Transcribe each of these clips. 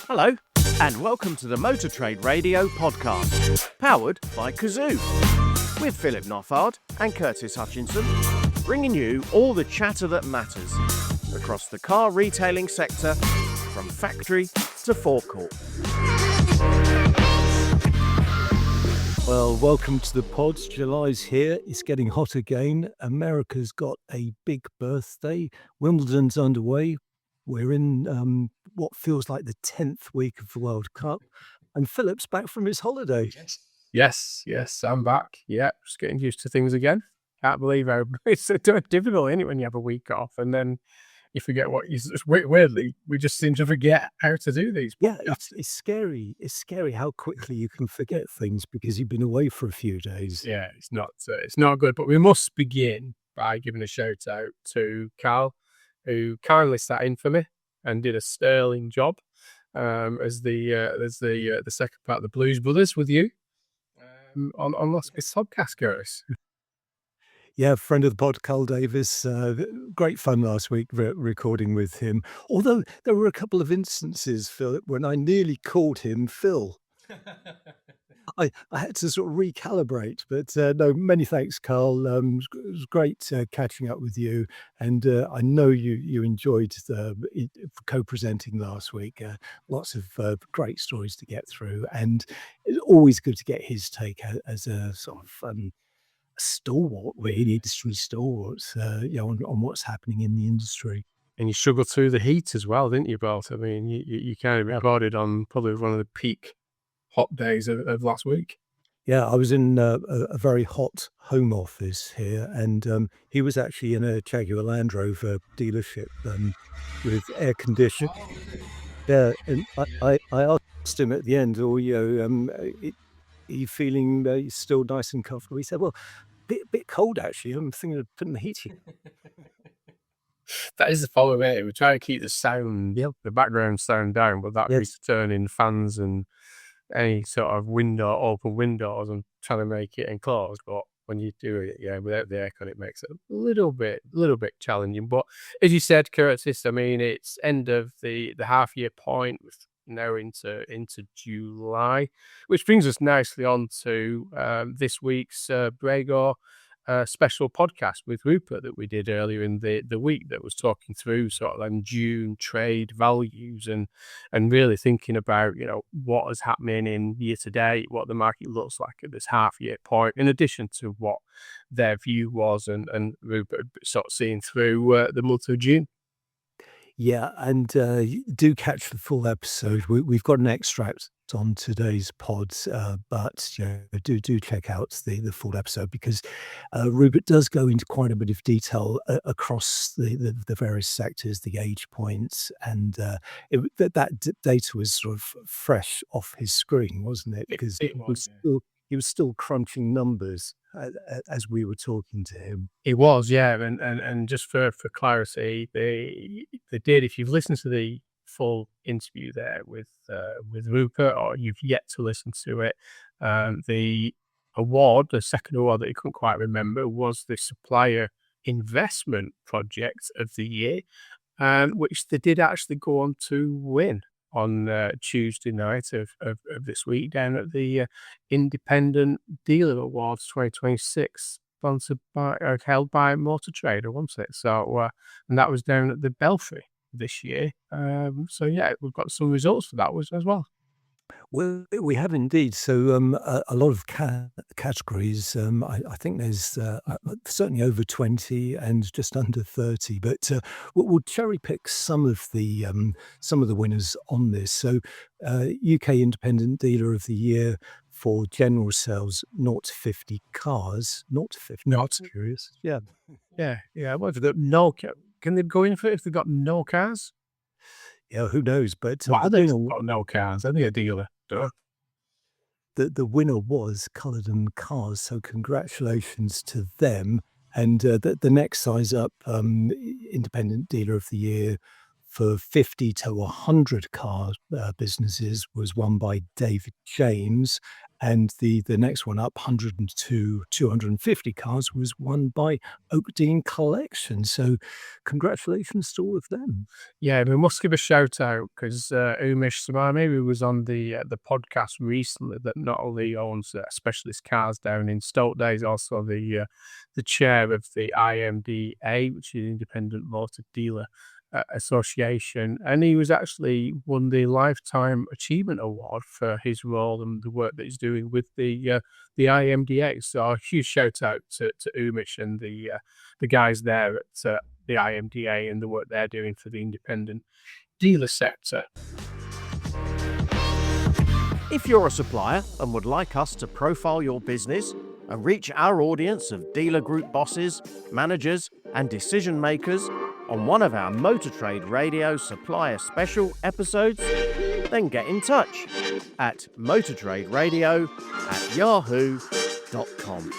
Hello, and welcome to the Motor Trade Radio podcast, powered by Cazoo, with Philip Noffard and Curtis Hutchinson, bringing you all the chatter that matters across the car retailing sector, from factory to forecourt. Well, welcome to the pods. July's here. It's getting hot again. America's got a big birthday. Wimbledon's underway. We're in what feels like the 10th week of the World Cup. And Philip's back from his holiday. Yes, I'm back. Yeah, just getting used to things again. Can't believe how it's so difficult, isn't it, when you have a week off and then you forget what you... Weirdly, we just seem to forget how to do these. Yeah, it's scary. It's scary how quickly you can forget things because you've been away for a few days. Yeah, it's not good. But we must begin by giving a shout out to Carl, who kindly sat in for me and did a sterling job as the second part of the Blues Brothers with you on last week's podcast, Curtis. Yeah, friend of the pod, Carl Davis. Great fun last week recording with him. Although there were a couple of instances, Philip, when I nearly called him Phil. I had to sort of recalibrate, but no, many thanks, Carl. It was great catching up with you, and I know you enjoyed co-presenting last week. Lots of great stories to get through, and it's always good to get his take as a sort of stalwart, really, industry stalwart, on what's happening in the industry. And you struggled through the heat as well, didn't you, Bolt? I mean, you kind of recorded on probably one of the peak hot days of last week. Yeah, I was in a very hot home office here, and he was actually in a Jaguar Land Rover dealership with air conditioning. Yeah, and I asked him at the end, are you feeling still nice and comfortable? He said, well, bit cold actually. I'm thinking of putting the heating. That is the problem, eh? We're trying to keep the sound, the background sound down, but that means turning fans and any sort of open windows and trying to make it enclosed. But when you do it, without the aircon, it makes it a little bit challenging. But as you said, Curtis, I mean, it's end of the half year point. We're now into July, which brings us nicely on to this week's Brego special podcast with Rupert that we did earlier in the week, that was talking through sort of June trade values and really thinking about what is happening in year to date, what the market looks like at this half year point, in addition to what their view was, and Rupert sort of seeing through the month of June. Yeah, and do catch the full episode. We've got an extract on today's pods, but do check out the full episode, because Rupert does go into quite a bit of detail across the various sectors, the age points, and that data was sort of fresh off his screen, wasn't it? Because he was still crunching numbers as we were talking to him. It was, yeah, and just for clarity, they did. If you've listened to the full interview there with Rupert, or you've yet to listen to it, the second award that he couldn't quite remember, was the Supplier Investment Project of the Year, which they did actually go on to win on Tuesday night of this week down at the Independent Dealer Awards 2026, sponsored by held by Motor Trader, wasn't it? So and that was down at the Belfry this year. So yeah, we've got some results for that as well. Well, we have indeed. So a lot of categories. I think there's certainly over 20 and just under 30. But we'll cherry pick some of the winners on this. So UK Independent Dealer of the Year for general sales, 0 to 50 cars. 0 to 50. That's curious. Yeah. What if no? Can they go in for it if they've got no cars? Yeah, who knows? But I think got no cars. I think a dealer. The winner was Culloden Cars, so congratulations to them. And the next size up, Independent Dealer of the Year for 50 to 100 car businesses, was won by David James. And the next one up, 102, 250 cars, was won by Oakdean Collection. So congratulations to all of them. Yeah, we must give a shout out because Umesh Samami, who was on the podcast recently, that not only owns specialist cars down in Stoke, he's also the chair of the IMDA, which is Independent Motor Dealer Association, and he was actually won the Lifetime Achievement Award for his role and the work that he's doing with the IMDA. So a huge shout out to Umesh and the guys there at the IMDA and the work they're doing for the independent dealer sector. If you're a supplier and would like us to profile your business and reach our audience of dealer group bosses, managers, and decision makers on one of our Motor Trade Radio supplier special episodes, then get in touch at motortraderadio@yahoo.com.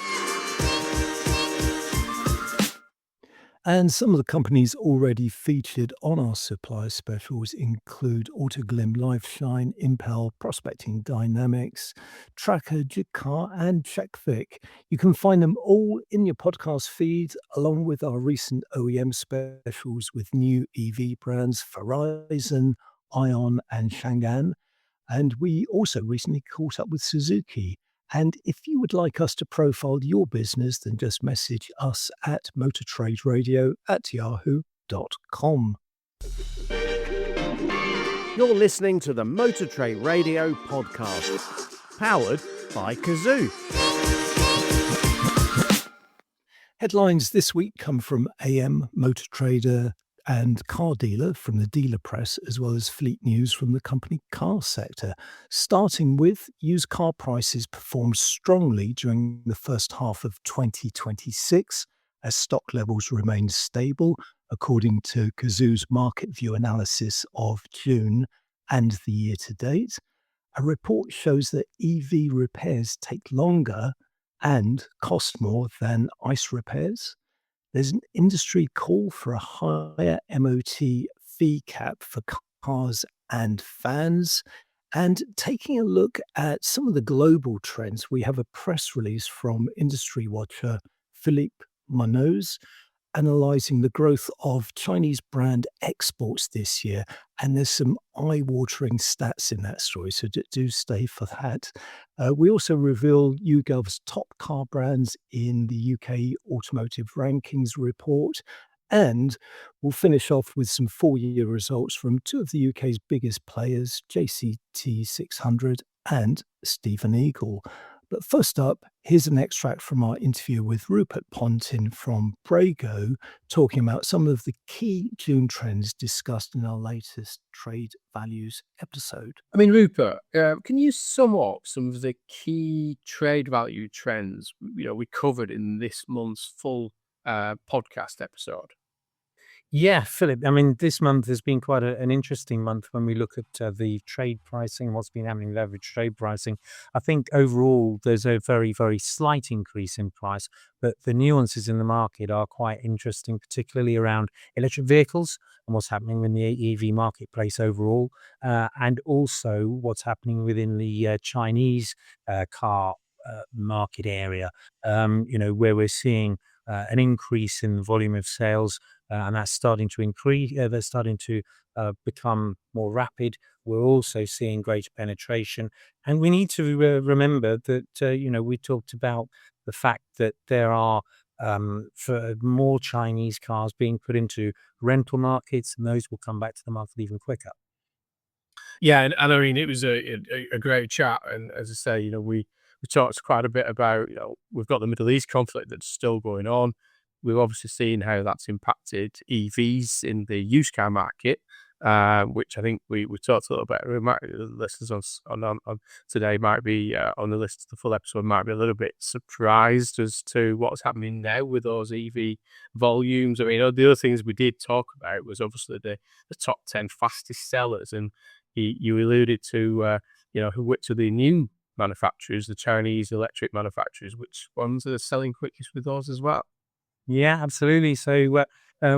And some of the companies already featured on our supplier specials include Autoglim, Lifeshine, Impel, Prospecting Dynamics, Tracker, Jigcar, and CheckVic. You can find them all in your podcast feed, along with our recent OEM specials with new EV brands Horizon, Ion, and Chang'an. And we also recently caught up with Suzuki. And if you would like us to profile your business, then just message us at motortraderadio@yahoo.com. You're listening to the Motor Trade Radio podcast, powered by Cazoo. Headlines this week come from AM, Motor Trader, and Car Dealer from the dealer press, as well as fleet news from the company car sector. Starting with used car prices performed strongly during the first half of 2026 as stock levels remained stable, according to Cazoo's market view analysis of June and the year to date. A report shows that EV repairs take longer and cost more than ICE repairs. There's an industry call for a higher MOT fee cap for cars and vans. And taking a look at some of the global trends, we have a press release from industry watcher Philippe Munoz analysing the growth of Chinese brand exports this year. And there's some eye-watering stats in that story, so do stay for that. We also reveal YouGov's top car brands in the UK Automotive Rankings report. And we'll finish off with some full-year results from two of the UK's biggest players, JCT600 and Steven Eagell. But first up, here's an extract from our interview with Rupert Pontin from Brego, talking about some of the key June trends discussed in our latest trade values episode. I mean, Rupert, can you sum up some of the key trade value trends we covered in this month's full podcast episode? Yeah, Philip. I mean, this month has been quite an interesting month when we look at the trade pricing, what's been happening with average trade pricing. I think overall there's a very, very slight increase in price, but the nuances in the market are quite interesting, particularly around electric vehicles and what's happening in the EV marketplace overall, and also what's happening within the Chinese car market area, where we're seeing an increase in the volume of sales, and that's starting to increase. They're starting to become more rapid. We're also seeing greater penetration, and we need to remember that we talked about the fact that there are for more Chinese cars being put into rental markets, and those will come back to the market even quicker. Yeah, and I mean, it was a great chat, and as I say, we talked quite a bit about, we've got the Middle East conflict that's still going on. We've obviously seen how that's impacted EVs in the used car market, which I think we talked a little bit. The listeners on today might be on the list of the full episode, might be a little bit surprised as to what's happening now with those EV volumes. I mean, the other things we did talk about was obviously the top 10 fastest sellers, and you alluded to which are the new manufacturers, the Chinese electric manufacturers, which ones are selling quickest with those as well? Yeah, absolutely. So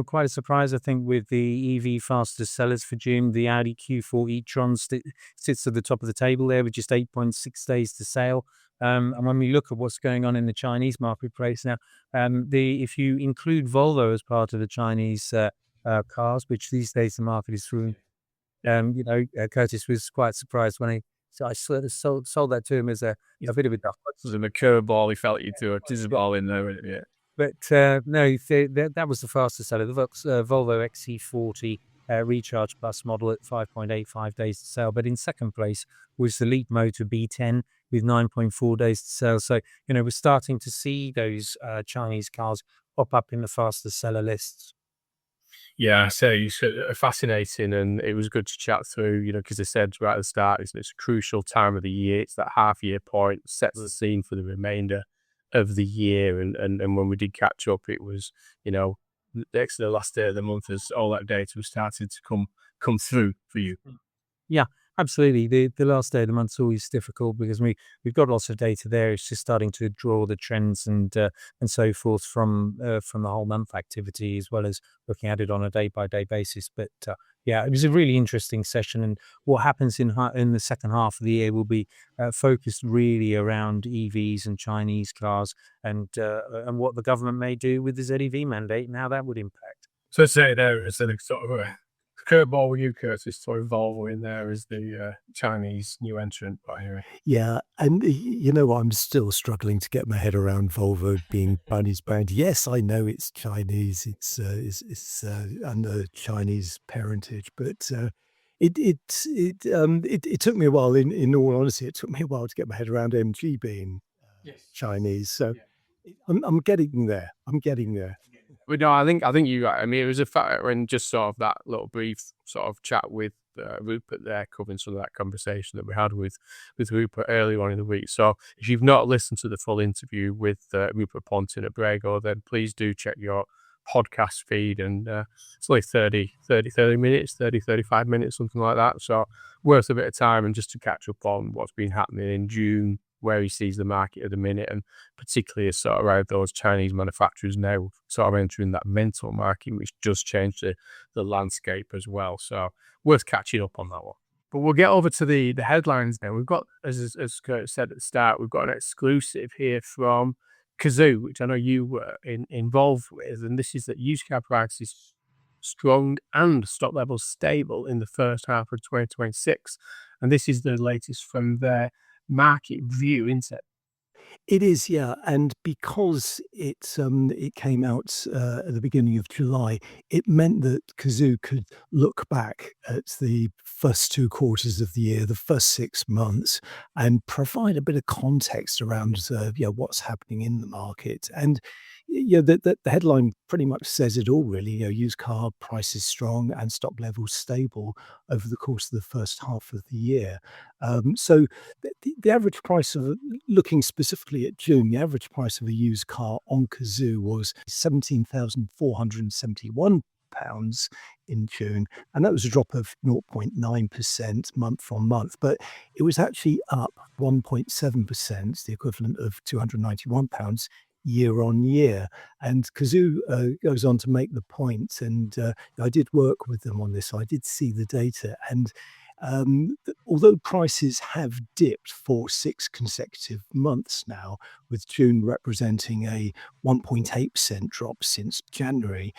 Quite a surprise, I think, with the EV fastest sellers for June. The Audi Q4 e-tron sits at the top of the table there with just 8.6 days to sale. And when we look at what's going on in the Chinese marketplace now, if you include Volvo as part of the Chinese cars, which these days the market is through, Curtis was quite surprised when I sort of sold that to him as a bit of a duff. It was in a curveball. He felt you threw a tizzball in there, wasn't it? But no, that was the fastest seller. The Volvo XC40 Recharge Plus model at 5.85 days to sell. But in second place was the Leap Motor B10 with 9.4 days to sell. So, we're starting to see those Chinese cars pop up in the fastest seller lists. Yeah, so it's fascinating, and it was good to chat through, because I said right at the start, it's a crucial time of the year. It's that half-year point, sets the scene for the remainder of the year. And when we did catch up, it was, next to the last day of the month as all that data was starting to come through for you. Yeah, absolutely. The last day of the month is always difficult because we've got lots of data there. It's just starting to draw the trends and so forth from the whole month activity, as well as looking at it on a day by day basis. But yeah, it was a really interesting session, and what happens in the second half of the year will be focused really around EVs and Chinese cars, and what the government may do with the ZEV mandate and how that would impact. So say there is a sort of a curveball with you, Curtis, to Volvo in there as the Chinese new entrant. Yeah, and I'm still struggling to get my head around Volvo being Chinese brand. Yes, I know it's Chinese. It's under Chinese parentage, but it took me a while. In all honesty, it took me a while to get my head around MG being Chinese. So I'm getting there. I'm getting there. But no, I think you. I mean, it was a fact when just sort of that little brief sort of chat with Rupert there, covering some of that conversation that we had with Rupert earlier on in the week. So if you've not listened to the full interview with Rupert Pontin at Brego, then please do check your podcast feed. And it's only 30 minutes, 35 minutes, something like that. So worth a bit of time, and just to catch up on what's been happening in June, where he sees the market at the minute, and particularly as sort of around those Chinese manufacturers now sort of entering that mental market, which does change the landscape as well. So worth catching up on that one. But we'll get over to the headlines now. We've got, as Kurt said at the start, we've got an exclusive here from Cazoo, which I know you were involved with, and this is that used car prices strong and stock levels stable in the first half of 2026. And this is the latest from their market view, isn't it? It is, yeah, and because it came out at the beginning of July, it meant that Cazoo could look back at the first 2 quarters of the year, the first 6 months, and provide a bit of context around what's happening in the market. And the headline pretty much says it all, really. Used car prices strong and stock levels stable over the course of the first half of the year. So the average price of, looking specifically at June, the average price of a used car on Cazoo was £17,471 in June, and that was a drop of 0.9% month on month, but it was actually up 1.7%, the equivalent of £291 year on year. And Cazoo goes on to make the point, and I did work with them on this, so I did see the data, and although prices have dipped for 6 consecutive months now, with June representing a 1.8% drop since January,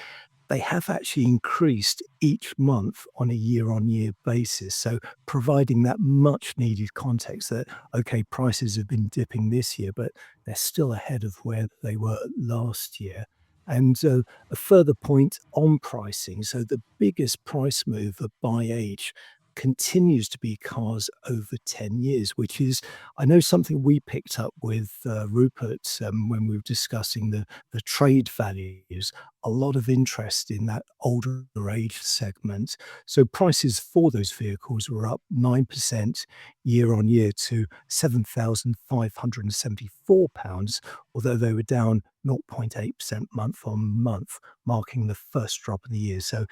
they have actually increased each month on a year-on-year basis. So providing that much-needed context that, okay, prices have been dipping this year, but they're still ahead of where they were last year. And a further point on pricing, so the biggest price mover by age continues to be cars over 10 years, which is, I know, something we picked up with Rupert when we were discussing the trade values. A lot of interest in that older age segment. So prices for those vehicles were up 9% year on year to £7,574, although they were down 0.8% month on month, marking the first drop of the year. So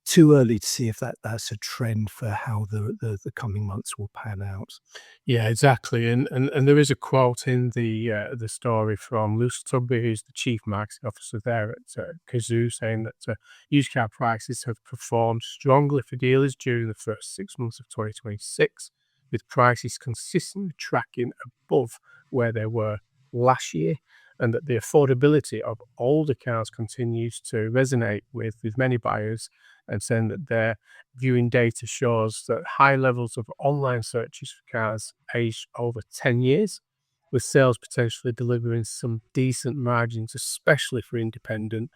too early to see if that's a trend for how the coming months will pan out. Yeah, exactly. And there is a quote in the story from Lucy Tugby, who's the chief marketing officer there at Cazoo, saying that used car prices have performed strongly for dealers during the first 6 months of 2026, with prices consistently tracking above where they were last year, and that the affordability of older cars continues to resonate with many buyers, and saying that their viewing data shows that high levels of online searches for cars aged over 10 years, with sales potentially delivering some decent margins, especially for independent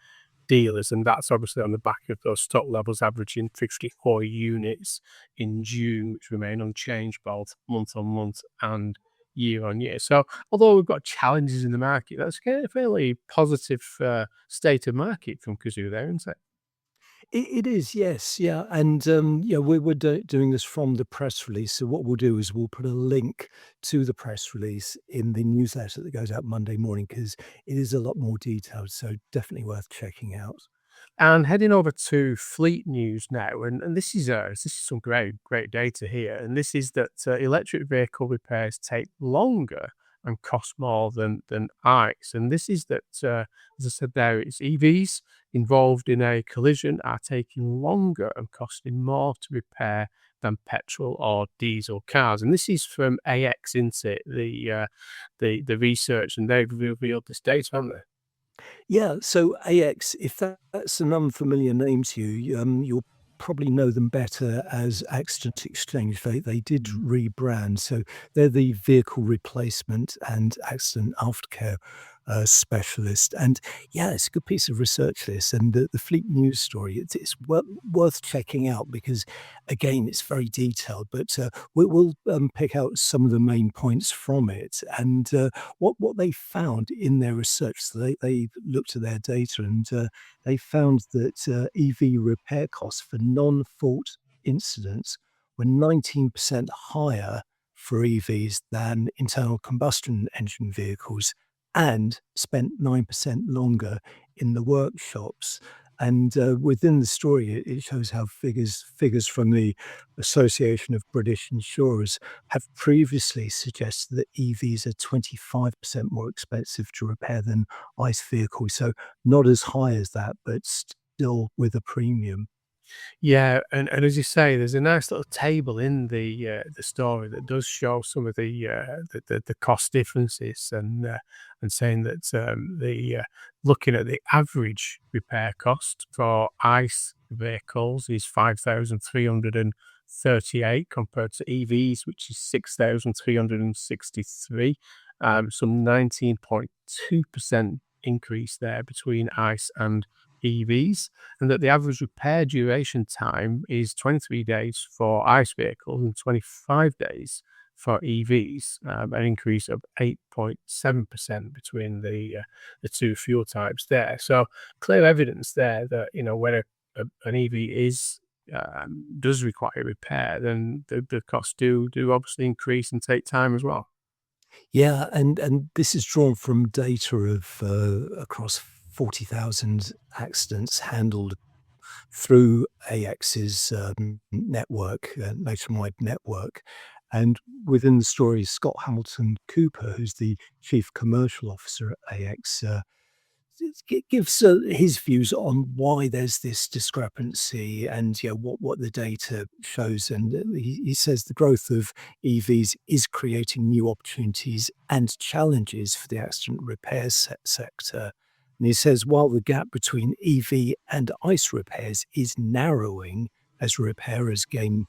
dealers. And that's obviously on the back of those stock levels averaging 54 units in June, which remain unchanged both month on month and year on year. So although we've got challenges in the market, that's a fairly positive state of market from Cazoo there, isn't it? It is, yes, yeah, and yeah, we're doing this from the press release. So what we'll do is we'll put a link to the press release in the newsletter that goes out Monday morning because it is a lot more detailed. So definitely worth checking out. And heading over to fleet news now, and this is some great data here, and this is that electric vehicle repairs take longer and cost more than ICE, and this is that as I said there, it's EVs involved in a collision are taking longer and costing more to repair than petrol or diesel cars, and this is from AX, isn't it? The research, and they've revealed this data, haven't they? Yeah, so AX, if that's an unfamiliar name to you, you'll probably know them better as Accident Exchange. They did rebrand, so they're the vehicle replacement and accident aftercare specialist. And yeah, it's a good piece of research, this. And the Fleet News story, it's worth checking out because, again, it's very detailed. But we'll pick out some of the main points from it. And what they found in their research, so they looked at their data and they found that EV repair costs for non-fault incidents were 19% higher for EVs than internal combustion engine vehicles and spent 9% longer in the workshops. And within the story, it shows how figures from the Association of British Insurers have previously suggested that EVs are 25% more expensive to repair than ICE vehicles. So not as high as that, but still with a premium. Yeah, and as you say, there's a nice little table in the story that does show some of the cost differences, and saying that looking at the average repair cost for ICE vehicles is 5,338 compared to EVs, which is 6,363, some 19.2% increase there between ICE and EVs, and that the average repair duration time is 23 days for ICE vehicles and 25 days for EVs, an increase of 8.7% between the two fuel types there. So clear evidence there that when an EV does require repair, then the costs do obviously increase and take time as well. Yeah, and this is drawn from data of across 40,000 accidents handled through AX's network, nationwide network. And within the story, Scott Hamilton Cooper, who's the chief commercial officer at AX, gives his views on why there's this discrepancy and what the data shows. And he says the growth of EVs is creating new opportunities and challenges for the accident repair sector. And he says while the gap between EV and ICE repairs is narrowing as repairers gain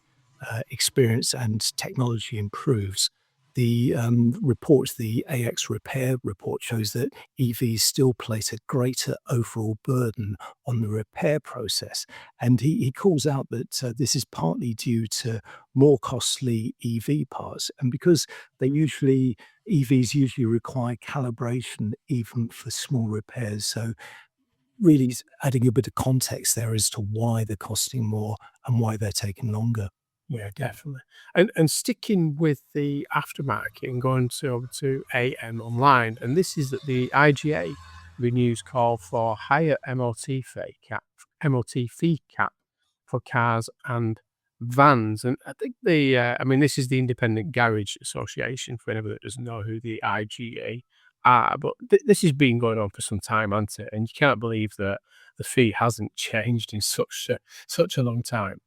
experience and technology improves, the the AX repair report shows that EVs still place a greater overall burden on the repair process. And he calls out that this is partly due to more costly EV parts. And because EVs usually require calibration even for small repairs. So really adding a bit of context there as to why they're costing more and why they're taking longer. Yeah, definitely. And sticking with the aftermarket and going over to AM Online, and this is that the IGA renews call for higher MOT fee cap for cars and vans. And I think this is the Independent Garage Association, for anybody that doesn't know who the IGA are, but this has been going on for some time, hasn't it? And you can't believe that the fee hasn't changed in such a long time.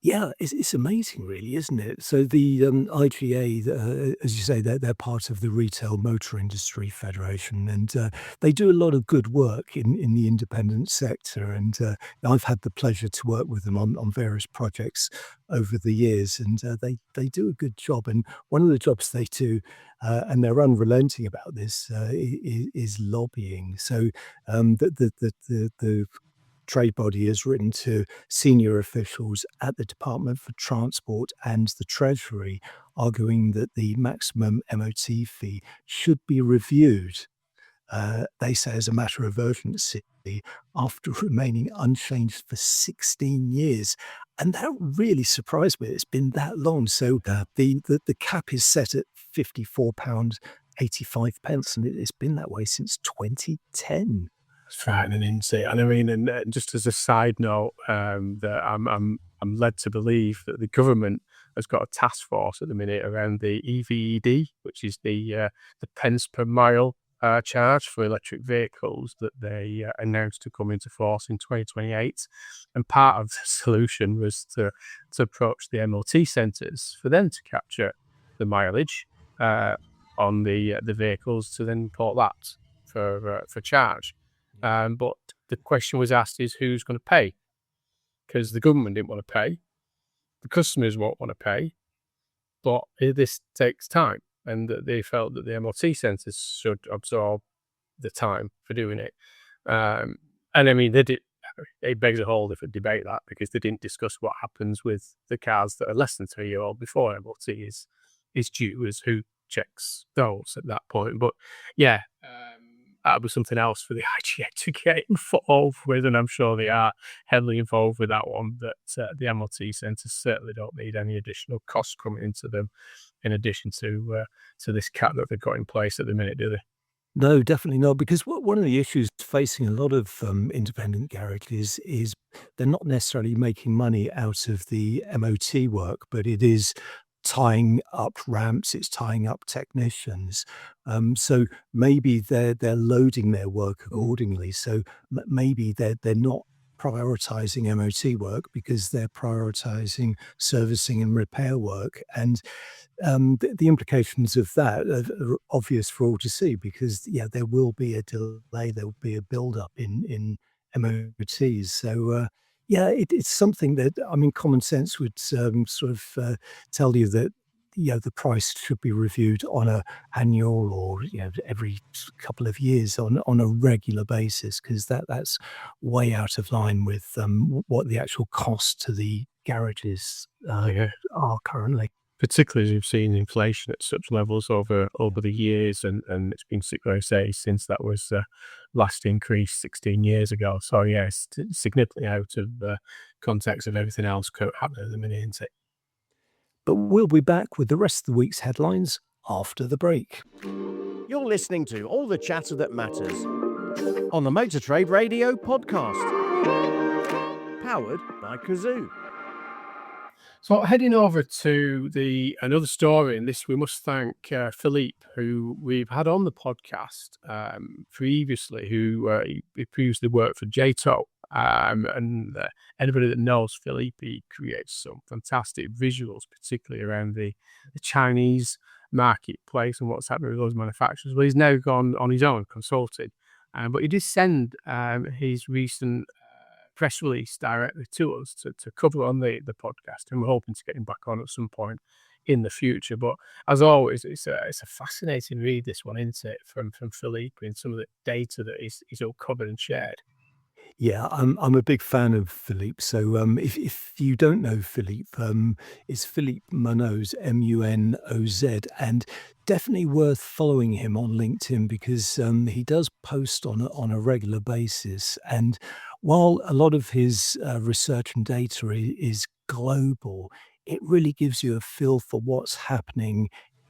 Yeah, it's amazing, really, isn't it? So the IGA, as you say, they're part of the Retail Motor Industry Federation, and they do a lot of good work in the independent sector. And I've had the pleasure to work with them on various projects over the years, and they do a good job. And one of the jobs they do, and they're unrelenting about this, is lobbying. So the trade body has written to senior officials at the Department for Transport and the Treasury, arguing that the maximum MOT fee should be reviewed. They say as a matter of urgency after remaining unchanged for 16 years. And that really surprised me. It's been that long. So the cap is set at £54.85, and it's been that way since 2010. It's frightening, isn't it? And I mean, and just as a side note, that I'm led to believe that the government has got a task force at the minute around the EVED, which is the pence per mile charge for electric vehicles that they announced to come into force in 2028. And part of the solution was to approach the MOT centres for them to capture the mileage on the vehicles, to then port that for charge. But the question was asked is who's going to pay? Because the government didn't want to pay, the customers won't want to pay, but this takes time, and they felt that the MOT centres should absorb the time for doing it. And I mean, it begs a whole different debate, that, because they didn't discuss what happens with the cars that are less than 3 years old before MOT is due, as who checks those at that point. But yeah. That was something else for the IGA to get involved with, and I'm sure they are heavily involved with that one, that the MOT centres certainly don't need any additional costs coming into them in addition to this cap that they've got in place at the minute, do they? No, definitely not, because one of the issues facing a lot of independent garages is they're not necessarily making money out of the MOT work, but it is tying up ramps, it's tying up technicians. So maybe they're loading their work accordingly. So maybe they're not prioritizing MOT work because they're prioritizing servicing and repair work. And the implications of that are obvious for all to see, because there will be a delay, there will be a build-up in MOTs. So it's something that, I mean, common sense would sort of tell you that the price should be reviewed on a annual or every couple of years on a regular basis, because that's way out of line with what the actual cost to the garages are currently. Particularly as you've seen inflation at such levels over the years, and it's been, like I say, since that was last increased 16 years ago. So yeah, it's significantly out of context of everything else happening at the minute, isn't it? But we'll be back with the rest of the week's headlines after the break. You're listening to all the chatter that matters on the Motor Trade Radio podcast, powered by Cazoo. So heading over to another story, and this we must thank Philippe, who we've had on the podcast previously, who he previously worked for JTO. And anybody that knows Philippe, he creates some fantastic visuals, particularly around the Chinese marketplace and what's happening with those manufacturers. Well, he's now gone on his own, consulted, but he did send his recent press release directly to us to cover on the podcast, and we're hoping to get him back on at some point in the future. But as always, it's a fascinating read, this one, isn't it, from Philippe, and some of the data that he's all covered and shared. Yeah, I'm a big fan of Philippe. So if you don't know Philippe, it's Philippe Munoz, Munoz, and definitely worth following him on LinkedIn, because he does post on a regular basis. And while a lot of his research and data is global, it really gives you a feel for what's happening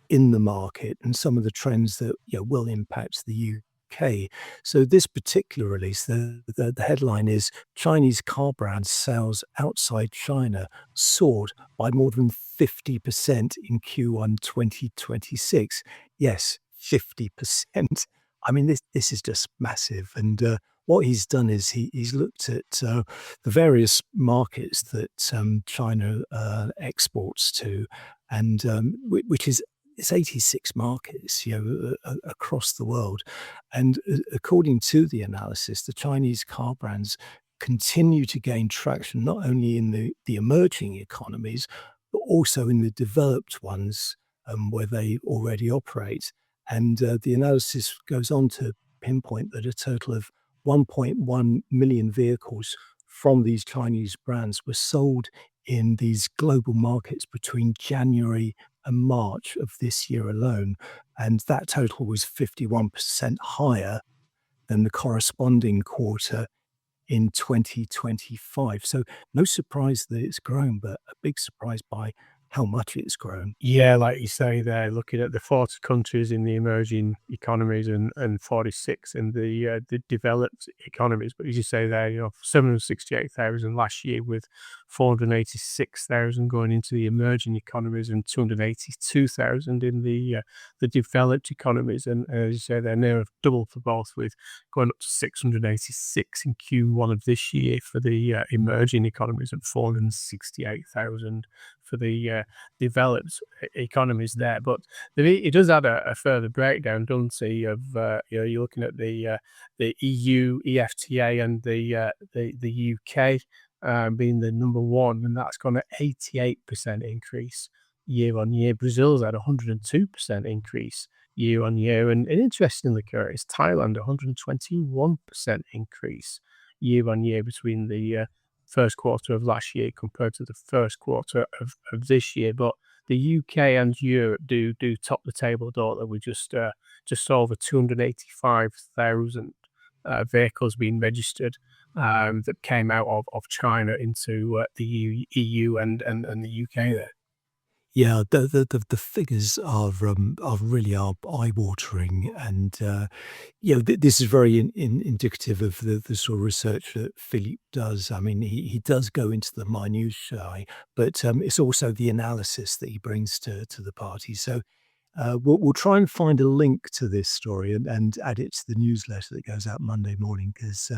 in the market and some of the trends that will impact the UK UK. So this particular release, the headline is Chinese car brand sales outside China soared by more than 50% in Q1 2026. Yes, 50%. I mean, this is just massive. And what he's done is he's looked at the various markets that China exports to, and which is it's 86 markets, across the world. And according to the analysis, the Chinese car brands continue to gain traction not only in the emerging economies, but also in the developed ones where they already operate. And the analysis goes on to pinpoint that a total of 1.1 million vehicles from these Chinese brands were sold in these global markets between January and March of this year alone. And that total was 51% higher than the corresponding quarter in 2025. So no surprise that it's grown, but a big surprise by how much it's grown. Yeah, like you say there, looking at the 40 countries in the emerging economies and 46 in the developed economies. But as you say there, 768,000 last year with 486,000 going into the emerging economies and 282,000 in the developed economies. And as you say, they're near double for both, with going up to 686 in Q1 of this year for the emerging economies and 468,000 for the developed economies there. But it does add a further breakdown, doesn't it, of you're looking at the EU, EFTA, and the UK being the number one, and that's gone at 88% increase year on year. Brazil's had 102% increase year on year, and interestingly, Curtis, Thailand 121% increase year on year between the first quarter of last year compared to the first quarter of this year. But the UK and Europe do top the table, don't they? We just over 285,000 vehicles being registered that came out of China into the EU and the UK there. Yeah, the figures are really eye-watering, and this is very indicative of the sort of research that Philippe does. I mean, he does go into the minutiae, but it's also the analysis that he brings to the party. So we'll try and find a link to this story and add it to the newsletter that goes out Monday morning, because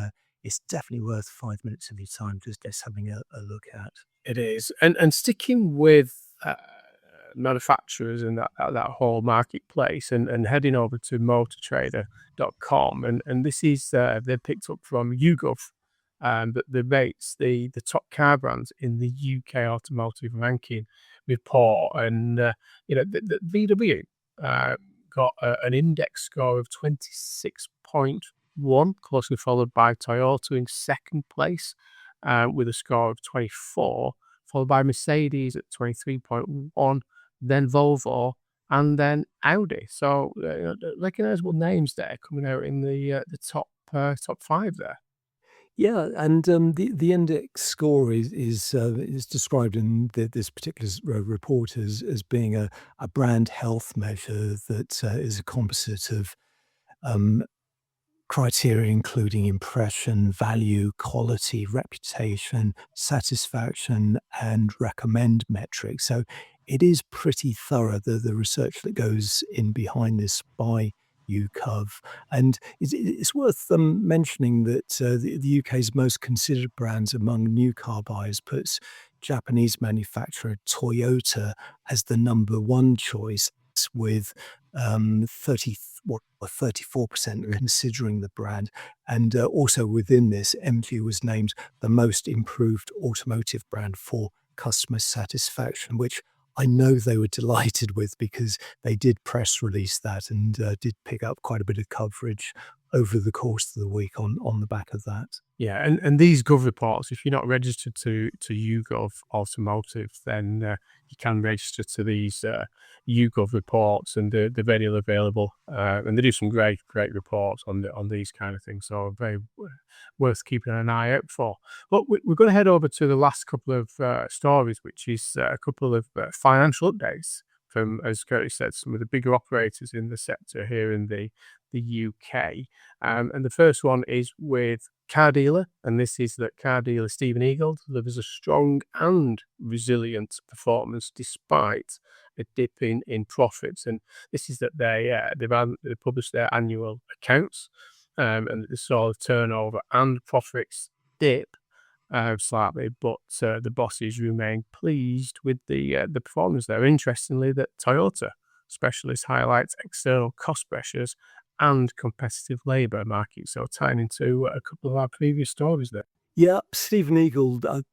it's definitely worth 5 minutes of your time just having a look at. It is, and sticking with manufacturers and that whole marketplace, and heading over to motortrader.com, and this is they picked up from YouGov that the rates the top car brands in the UK automotive ranking report, and the VW got an index score of 26.1, closely followed by Toyota in second place with a score of 24, followed by Mercedes at 23.1, then Volvo, and then Audi. So recognizable names there coming out in the top 5 there. Yeah, and the index score is described in this particular report as being a brand health measure that is a composite of criteria including impression, value, quality, reputation, satisfaction, and recommend metrics. So it is pretty thorough, the research that goes in behind this by YouGov. And it's worth mentioning that the UK's most considered brands among new car buyers puts Japanese manufacturer Toyota as the number one choice, with 34% considering the brand. And also within this, MG was named the most improved automotive brand for customer satisfaction, which I know they were delighted with, because they did press release that and did pick up quite a bit of coverage over the course of the week on the back of that. Yeah, and these Gov reports, if you're not registered to YouGov Automotive, then you can register to these YouGov reports, and they're readily available. And they do some great reports on these kind of things, so very worth keeping an eye out for. But we're going to head over to the last couple of stories, which is a couple of financial updates from, as Curtis said, some of the bigger operators in the sector here in the UK. And the first one is with car dealer, and this is that car dealer Steven Eagell delivers a strong and resilient performance despite a dip in profits. And this is that they published their annual accounts, and they saw the turnover and profits dip slightly, but the bosses remain pleased with the performance there. Interestingly, that Toyota specialist highlights external cost pressures and competitive labour market. So tying into a couple of our previous stories there. Yeah, Steven Eagell,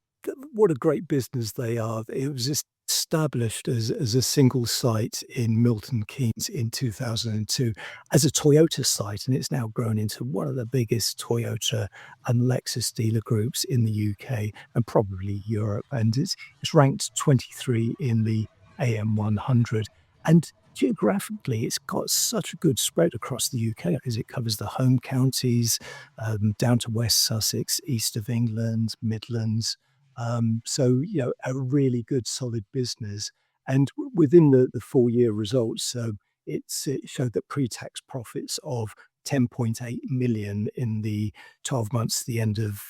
what a great business they are. It was established as a single site in Milton Keynes in 2002 as a Toyota site, and it's now grown into one of the biggest Toyota and Lexus dealer groups in the UK and probably Europe. And it's ranked 23 in the AM100. And geographically, it's got such a good spread across the UK because it covers the home counties, down to West Sussex, east of England, Midlands. So, a really good, solid business. And within the 4-year results, it showed that pre-tax profits of 10.8 million in the 12 months to the end of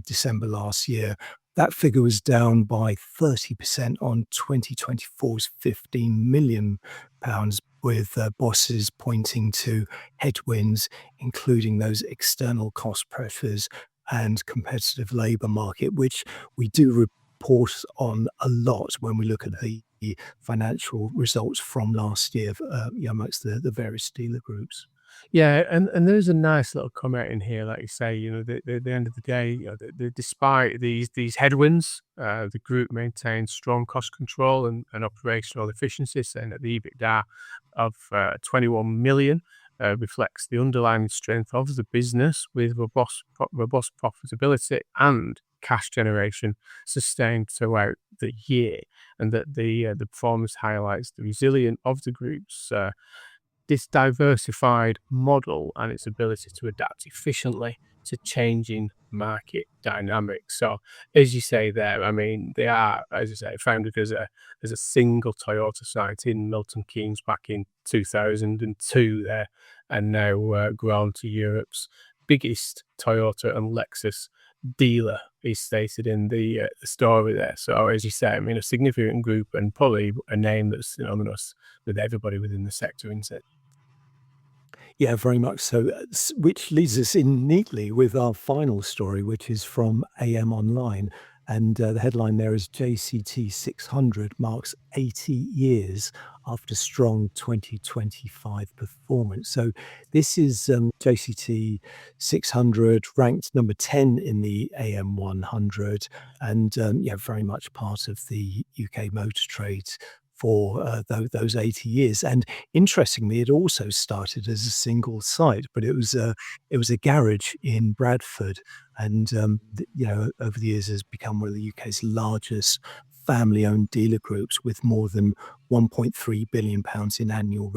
December last year. That figure was down by 30% on 2024's 15 million pounds, with bosses pointing to headwinds, including those external cost pressures and competitive labour market, which we do report on a lot when we look at the financial results from last year amongst the various dealer groups. Yeah, and there's a nice little comment in here, like you say, at the end of the day, despite these headwinds, the group maintains strong cost control and operational efficiency, saying that the EBITDA of 21 million reflects the underlying strength of the business with robust profitability and cash generation sustained throughout the year, and that the performance highlights the resilience of the group's this diversified model and its ability to adapt efficiently to changing market dynamics. So, as you say there, I mean, they are, as I say, founded as a single Toyota site in Milton Keynes back in 2002 there, and now grown to Europe's biggest Toyota and Lexus dealer, is stated in the story there. So, as you say, I mean, a significant group and probably a name that's synonymous with everybody within the sector, isn't it? Yeah, very much so. Which leads us in neatly with our final story, which is from AM Online. And the headline there is JCT600 marks 80 years after strong 2025 performance. So this is JCT600 ranked number 10 in the AM100 and very much part of the UK motor trade for those 80 years. And interestingly, it also started as a single site, but it was a garage in Bradford, and over the years has become one of the UK's largest family-owned dealer groups with more than 1.3 billion pounds in annual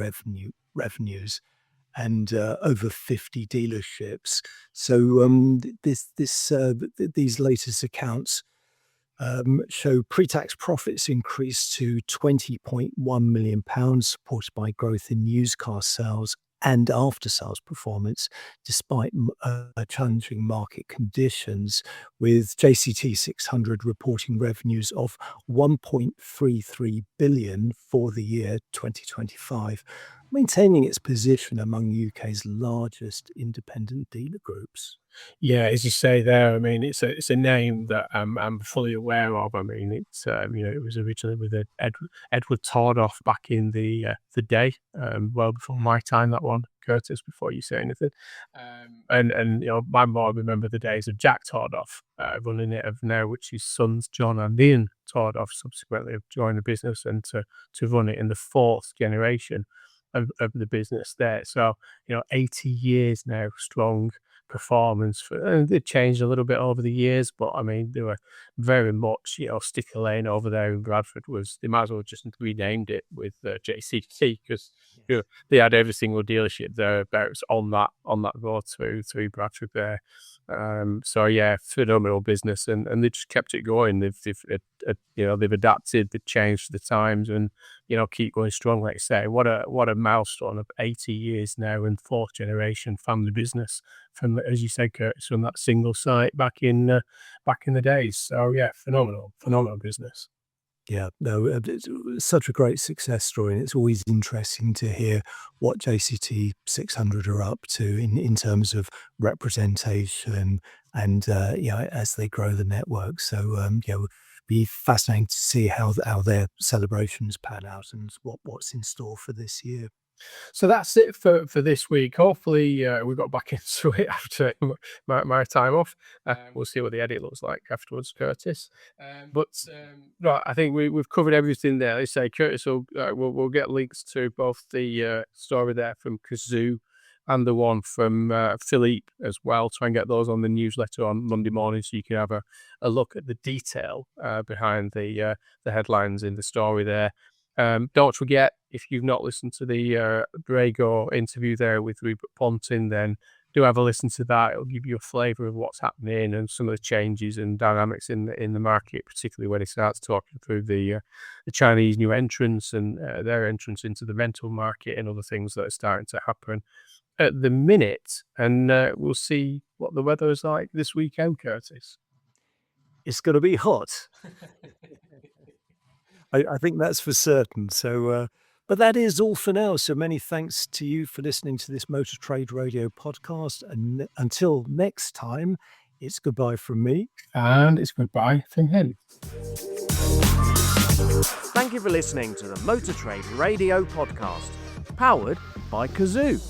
revenues. And over 50 dealerships. So these latest accounts show pre-tax profits increased to 20.1 million pounds, supported by growth in used car sales and after-sales performance, despite challenging market conditions, with JCT600 reporting revenues of 1.33 billion for the year 2025, maintaining its position among UK's largest independent dealer groups. Yeah, as you say there, I mean, it's a name that I'm fully aware of. I mean, it's it was originally with Edward Tordoff back in the day, well before my time. That one, Curtis, before you say anything, and my mom remember the days of Jack Tordoff running it of now, which his sons John and Ian Tordoff subsequently have joined the business and to run it in the fourth generation of the business there. So 80 years now strong performance and it changed a little bit over the years, but I mean they were very much Sticker Lane over there in Bradford they might as well just renamed it with JCT, because they had every single dealership thereabouts on that road through Bradford there. So yeah, phenomenal business, and they just kept it going. They've adapted, they've changed the times, and keep going strong. Like I say, what a milestone of 80 years now and fourth generation family business from, as you said, Curtis, from that single site back in the days. So yeah, phenomenal business. Yeah, no, it's such a great success story, and it's always interesting to hear what JCT600 are up to in terms of representation and as they grow the network. So it'll be fascinating to see how their celebrations pan out and what's in store for this year. So that's it for this week. Hopefully, we got back into it after my time off. We'll see what the edit looks like afterwards, Curtis. Right, I think we've covered everything there. They say Curtis we'll get links to both the story there from Cazoo and the one from Philippe as well. Try and get those on the newsletter on Monday morning, so you can have a look at the detail behind the headlines in the story there. Don't forget, if you've not listened to the Brego interview there with Rupert Pontin, then do have a listen to that. It'll give you a flavour of what's happening and some of the changes and dynamics in the market, particularly when he starts talking through the Chinese new entrants and their entrance into the rental market and other things that are starting to happen at the minute. And we'll see what the weather is like this weekend, Curtis. It's going to be hot. I think that's for certain. So, but that is all for now. So many thanks to you for listening to this Motor Trade Radio podcast. And until next time, it's goodbye from me. And it's goodbye from him. Thank you for listening to the Motor Trade Radio podcast, powered by Cazoo.